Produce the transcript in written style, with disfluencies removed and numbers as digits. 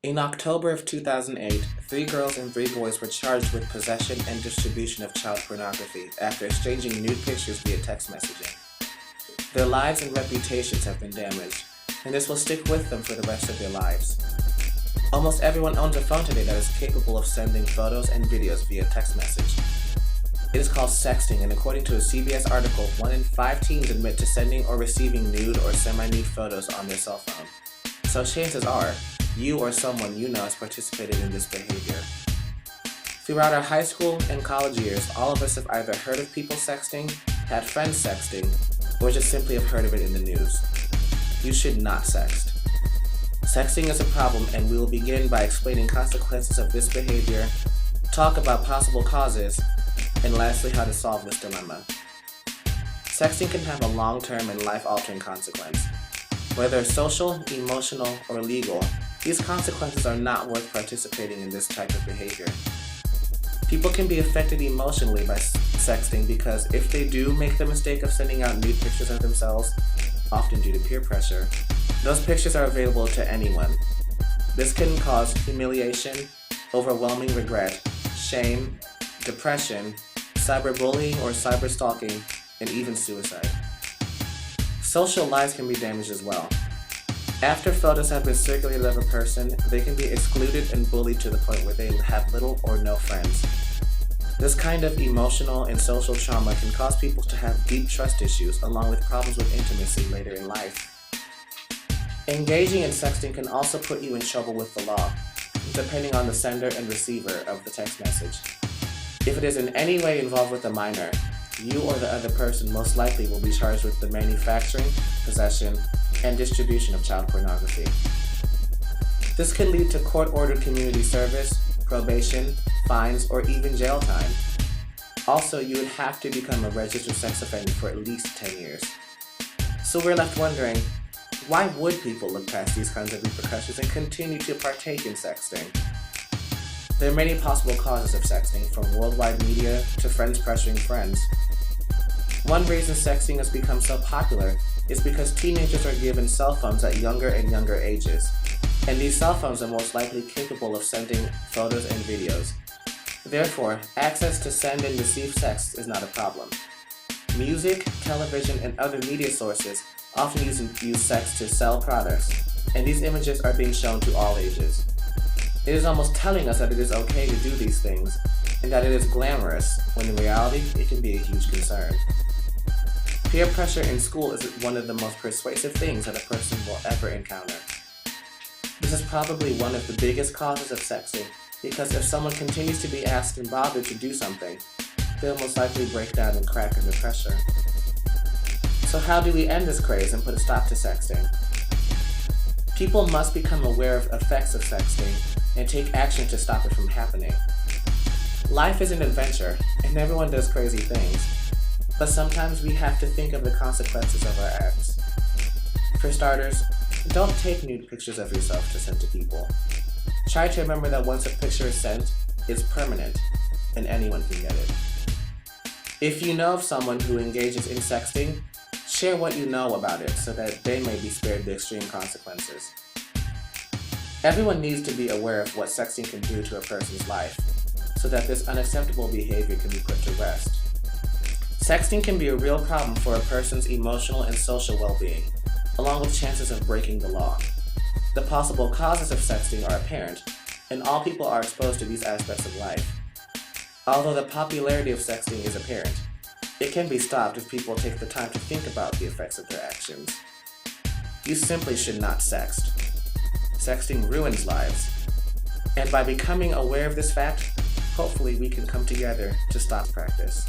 In October of 2008, 3 girls and 3 boys were charged with possession and distribution of child pornography after exchanging nude pictures via text messaging. Their lives and reputations have been damaged, and this will stick with them for the rest of their lives. Almost everyone owns a phone today that is capable of sending photos and videos via text message. It is called sexting, and according to a CBS article, 1 in 5 teens admit to sending or receiving nude or semi-nude photos on their cell phone. So chances are, you or someone you know has participated in this behavior. Throughout our high school and college years, all of us have either heard of people sexting, had friends sexting, or just simply have heard of it in the news. You should not sext. Sexting is a problem, and we will begin by explaining consequences of this behavior, talk about possible causes, and lastly, how to solve this dilemma. Sexting can have a long-term and life-altering consequence. Whether social, emotional, or legal, these consequences are not worth participating in this type of behavior. People can be affected emotionally by sexting because if they do make the mistake of sending out nude pictures of themselves, often due to peer pressure, those pictures are available to anyone. This can cause humiliation, overwhelming regret, shame, depression, cyberbullying or cyberstalking, and even suicide. Social lives can be damaged as well. After photos have been circulated of a person, they can be excluded and bullied to the point where they have little or no friends. This kind of emotional and social trauma can cause people to have deep trust issues along with problems with intimacy later in life. Engaging in sexting can also put you in trouble with the law, depending on the sender and receiver of the text message. If it is in any way involved with a minor, you or the other person most likely will be charged with the manufacturing, possession, and distribution of child pornography. This could lead to court-ordered community service, probation, fines, or even jail time. Also, you would have to become a registered sex offender for at least 10 years. So we're left wondering, why would people look past these kinds of repercussions and continue to partake in sexting? There are many possible causes of sexting, from worldwide media to friends pressuring friends. One reason sexting has become so popular is because teenagers are given cell phones at younger and younger ages, and these cell phones are most likely capable of sending photos and videos. Therefore, access to send and receive sex is not a problem. Music, television, and other media sources often use sex to sell products, and these images are being shown to all ages. It is almost telling us that it is okay to do these things, and that it is glamorous, when in reality, it can be a huge concern. Peer pressure in school is one of the most persuasive things that a person will ever encounter. This is probably one of the biggest causes of sexting, because if someone continues to be asked and bothered to do something, they'll most likely break down and crack under pressure. So how do we end this craze and put a stop to sexting? People must become aware of effects of sexting and take action to stop it from happening. Life is an adventure, and everyone does crazy things, but sometimes we have to think of the consequences of our acts. For starters, don't take nude pictures of yourself to send to people. Try to remember that once a picture is sent, it's permanent, and anyone can get it. If you know of someone who engages in sexting, share what you know about it so that they may be spared the extreme consequences. Everyone needs to be aware of what sexting can do to a person's life, so that this unacceptable behavior can be put to rest. Sexting can be a real problem for a person's emotional and social well-being, along with chances of breaking the law. The possible causes of sexting are apparent, and all people are exposed to these aspects of life. Although the popularity of sexting is apparent, it can be stopped if people take the time to think about the effects of their actions. You simply should not sext. Sexting ruins lives. And by becoming aware of this fact, hopefully we can come together to stop practice.